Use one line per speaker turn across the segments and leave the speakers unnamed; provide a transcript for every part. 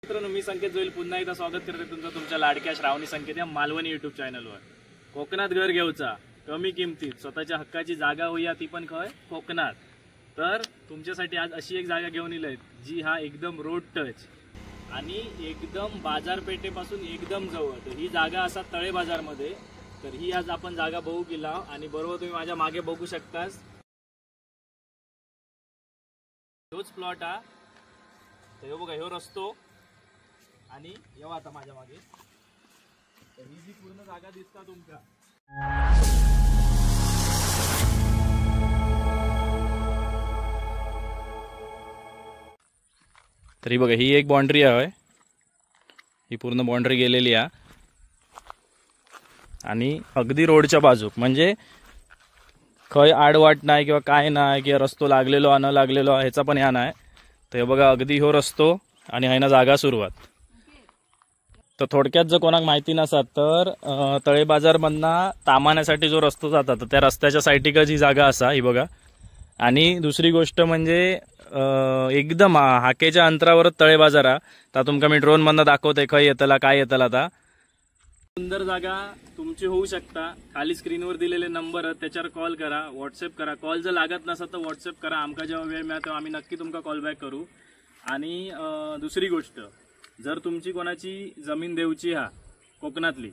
मित्रांनो, मी संकेत जोईल पुन्हा एकदा स्वागत करते तुमचं तुमच्या लाडक्या श्रावणी संकेत या मालवणी युट्यूब चॅनलवर। कोकणात घर घेऊचा कमी किमतीत स्वतःच्या हक्काची जागा होईया ती पण खय कोकणात। तर तुमच्यासाठी आज अशी एक जागा घेऊन इलय जी हा एकदम रोड टच आणि एकदम बाजारपेठेपासून एकदम जवळ। तर ही जागा असा तळे बाजार मध्ये। तर ही आज आपण जागा बघू गेला आणि बरोबर तुम्ही माझ्या मागे बघू शकतास तोच प्लॉट हा। तर हे बघा, ह्यो रस्तो आणि येवा आता माझ्या मागे तर ही जी पूर्ण जागा दिसता तुमका तरी बघा ही एक बाउंड्री आहे। ही पूर्ण बाउंड्री गेलेली आहे आणि अगदी रोडच्या बाजूक म्हणजे खय आडवाट नाही किंवा काय नाही किंवा रस्तो लागलेलो न लागलेलो ह्याचा पण ह्या नाही। तर हे बघा अगदी ह्यो रस्तो आणि हायना जागा सुरुवात। तर थोडक्यात जर कोणाक माहिती नसत तर तळे बाजार मधनं तामाण्यासाठी जो रस्तो जाता तर त्या रस्त्याच्या साईडीकच ही जागा असा ही बघा। आणि दुसरी गोष्ट म्हणजे एकदम हाकेच्या अंतरावर तळे बाजार हा। तर तुमका मी ड्रोन मधनं दाखवते खय येतला काय येतला। आता सुंदर जागा तुमची होऊ शकता। खाली स्क्रीनवर दिलेले नंबर त्याच्यावर कॉल करा, व्हॉट्सअप करा। कॉल जर लागत नसत तर व्हॉट्सअप करा, आमका जेव्हा वेळ मिळतो आम्ही नक्की तुमका कॉल बॅक करू। आणि दुसरी गोष्ट, जर तुमची कोणाची जमीन देऊची हा कोकणातली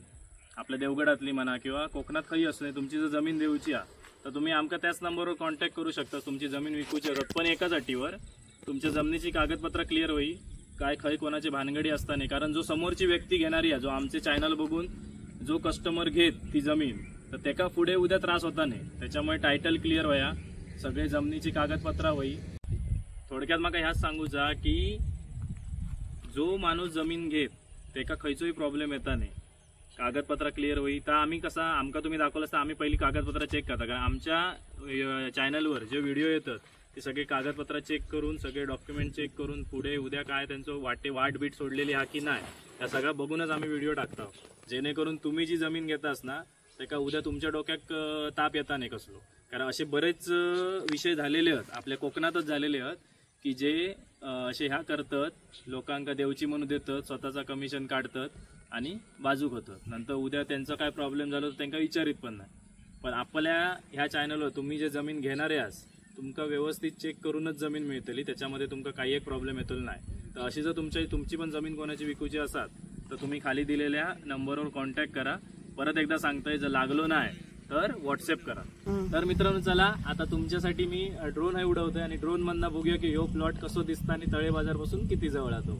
आपल्या देवगडातली म्हणा किंवा कोकणात काही असू नये, तुमची जर जमीन देऊची हा तर तुम्ही आमका त्याच नंबरवर कॉन्टॅक्ट करू शकता। तुमची जमीन विकूची असत पण एकाच अटीवर तुमच्या जमिनीची कागदपत्र क्लिअर होई, काय खय कोणाची भानगडी असता नाही। कारण जो समोरची व्यक्ती घेणारी आहे, जो आमचे चॅनल बघून जो कस्टमर घेत ती जमीन, तर त्याका पुढे उद्या त्रास होता नाही। त्याच्यामुळे टायटल क्लिअर व्हाया, सगळे जमिनीची कागदपत्र होई। थोडक्यात मला ह्याच सांगूचा की जो माणूस जमीन घेत त्याका खयचोही प्रॉब्लेम येता नाही, कागदपत्र क्लिअर होई। तर आम्ही कसा आमका तुम्ही दाखवलं असता आम्ही पहिली कागदपत्र चेक करता, कारण आमच्या चॅनलवर जे व्हिडिओ येतात ते सगळे कागदपत्र चेक करून सगळे डॉक्युमेंट चेक करून पुढे उद्या काय त्यांचं वाट बीट सोडलेली हा की नाही या सगळं बघूनच आम्ही व्हिडिओ टाकतो। जेणेकरून तुम्ही जी जमीन घेतास ना त्याका उद्या तुमच्या डोक्यात ताप येता नाही कसलो। कारण असे बरेच विषय झालेले आहेत आपल्या कोकणातच झालेले आहेत की जे असे ह्या करतात, लोकांका देवची म्हणून देतात, स्वतःचा कमिशन काढतात आणि बाजूक होतात। नंतर उद्या त्यांचा काय प्रॉब्लेम झाला तर त्यांना विचारित पण नाही। पण आपल्या ह्या चॅनलवर तुम्ही जे जमीन घेणारे आहात तुमका व्यवस्थित चेक करूनच जमीन मिळतली, त्याच्यामध्ये तुमका काही एक प्रॉब्लेम येतो नाही। तर अशी जर तुमची पण जमीन कोणाची विकूची असाल तर तुम्ही खाली दिलेल्या नंबरवर कॉन्टॅक्ट करा। परत एकदा सांगतोय, जर लागलो नाही तर व्हॉट्सअप करा। तर मित्रांनो चला आता तुमच्यासाठी मी ड्रोन आहे उडवतोय आणि ड्रोन मधनं बघूया की ह्यो प्लॉट कसो दिसता आणि तळे बाजार पासून किती जवळ आहे तो।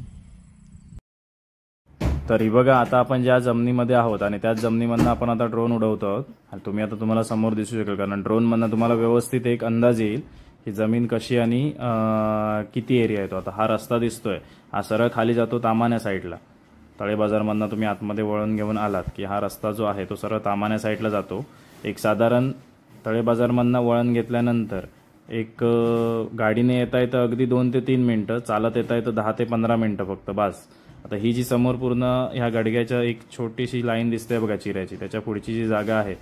तर ही बघा आता आपण ज्या जमिनीमध्ये आहोत आणि त्याच जमिनीमधनं आपण आता ड्रोन उडवतो आहोत आणि तुम्ही आता तुम्हाला समोर दिसू शकेल, कारण ड्रोन मधनं तुम्हाला व्यवस्थित एक अंदाज येईल की जमीन कशी आणि किती एरिया येतो। आता हा रस्ता दिसतोय हा सरळ खाली जातो तामाण्या साईडला। तळे बाजारमधनं तुम्ही आतमध्ये वळण घेऊन आलात की हा रस्ता जो आहे तो सरळ तामाण्या साईडला जातो। एक साधारण तळे बाजारमधनं वळण घेतल्यानंतर एक गाडीने येता येतं अगदी 2 ते 3 मिनिटं, चालत येता येतं 10 ते 15 मिनिटं फक्त बास। आता ही जी समोर पूर्ण ह्या गाडग्याच्या एक छोटीशी लाईन दिसते बघा चिऱ्याची, त्याच्या पुढची जी जागा आहे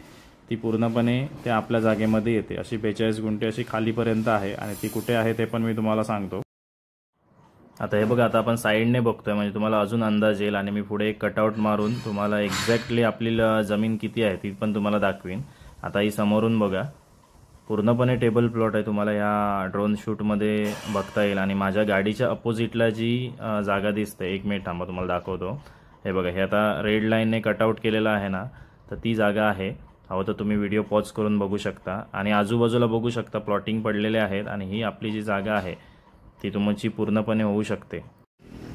ती पूर्णपणे त्या आपल्या जागेमध्ये येते। अशी 42 गुंठे अशी खालीपर्यंत आहे आणि ती कुठे आहे ते पण मी तुम्हाला सांगतो। आता हे बघा आता आपण साईडने बघतोय म्हणजे तुम्हाला अजून अंदाज येईल आणि मी पुढे एक कटआउट मारून तुम्हाला एक्झॅक्टली आपली जमीन किती आहे ती पण तुम्हाला दाखवीन। आता ही समोरून बघा पूर्णपणे टेबल प्लॉट आहे, तुम्हाला या ड्रोन शूटमध्ये बघता येईल। आणि माझ्या गाडीच्या अपोजिटला जी जागा दिसते, एक मिनिट थांबा तुम्हाला दाखवतो। हे बघा हे आता रेड लाईनने कटआउट केलेलं आहे ना, तर ती जागा आहे। हवं तर तुम्ही व्हिडिओ पॉज करून बघू शकता आणि आजूबाजूला बघू शकता प्लॉटिंग पडलेले आहेत आणि ही आपली जी जागा आहे ती तुमची पूर्णपणे होऊ शकते।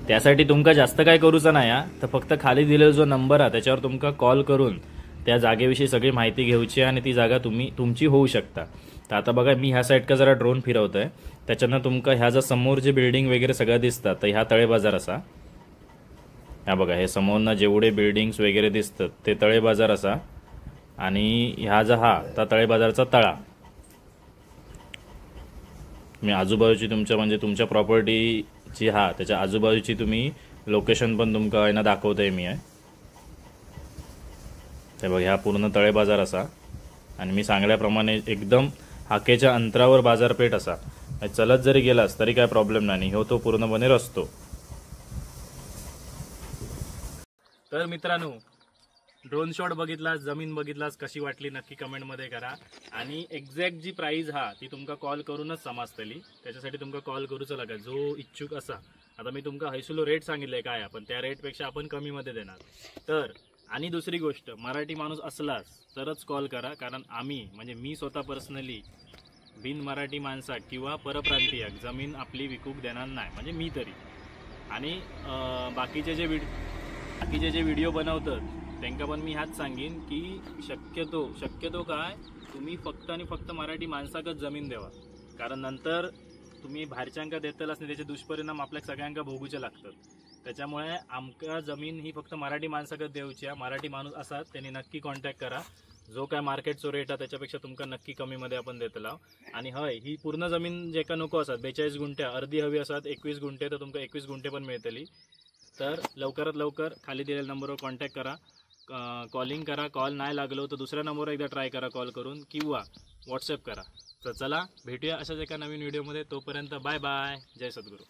त्यासाठी तुमका जास्त काय करूचं नाही हा, तर फक्त खाली दिलेला जो नंबर आहे त्याच्यावर तुमका कॉल करून त्या जागेविषयी सगळी माहिती घ्यायची आणि ती जागा तुमची होऊ शकता। तर आता बघा मी ह्या साईडका जरा ड्रोन फिरवतोय, त्याच्यानं तुमका ह्या जर समोर जे बिल्डिंग वगैरे सगळं दिसतात तर ह्या तळे बाजार असा। ह्या बघा हे समोरनं जेवढे बिल्डिंग्स वगैरे दिसतात ते तळे बाजार असा आणि ह्या जो हा तळे बाजारचा तळा। मी आजूबाजूची तुमच्या म्हणजे तुमच्या प्रॉपर्टीची हा त्याच्या आजूबाजूची तुम्ही लोकेशन पण तुमका यांना दाखवतोय मी आहे। ते बघा ह्या पूर्ण तळे बाजार असा आणि मी सांगल्याप्रमाणे एकदम हाकेच्या अंतरावर बाजारपेठ असा। चलत जरी गेलास तरी काय प्रॉब्लेम नाही, हो तो पूर्णपणे रस्तो। तर मित्रांनो, ड्रोन शॉट बघितलास, जमीन बघितलास, कशी वाटली नक्की कमेंटमध्ये करा. आणि एक्झॅक्ट जी प्राइस हा ती तुमका कॉल करूनच समजतली. त्याच्यासाठी तुमका कॉल करूचा लागा जो इच्छुक असा. आता मी तुमका हैसुलो रेट सांगितले काय, आपण त्या रेटपेक्षा आपण कमीमध्ये देणार. तर आणि दुसरी गोष्ट, मराठी माणूस असलाच तरच कॉल करा, कारण आम्ही म्हणजे मी स्वतः पर्सनली बिन मराठी माणसाक किंवा परप्रांतीयाक जमीन आपली विकूक देणार नाही, म्हणजे मी तरी. आणि बाकीचे जे व्हिडिओ बनवतात त्यांना पण मी हाच सांगेन की शक्यतो काय तुम्ही फक्त आणि फक्त मराठी माणसाकच जमीन द्यावा, कारण नंतर तुम्ही बाहेरच्यांका देतलाच नाही, त्याचे दुष्परिणाम आपल्या सगळ्यांका भोगूचे लागतात. त्याच्यामुळे आमका जमीन ही फक्त मराठी माणसाकच देऊची आहे. मराठी माणूस असात त्यांनी नक्की कॉन्टॅक्ट करा. जो काय मार्केटचो रेट आहे त्याच्यापेक्षा तुमका नक्की कमीमध्ये आपण देतला. आणि हय ही पूर्ण जमीन जे का नको असतात 42 गुंठे, अर्धी हवी असतात 21 गुंठे, तर तुमका 21 गुंठे पण मिळतली. तर लवकरात लवकर खाली दिलेल्या नंबरवर कॉन्टॅक्ट करा, कॉलिंग करा. कॉल नाही लागलो तर दुसऱ्या नंबरवर एकदा ट्राय करा कॉल करून, किंवा व्हॉट्सअप करा. तर चला भेटूया अशाच एका नवीन व्हिडिओमध्ये. तोपर्यंत बाय बाय. जय सद्गुरू.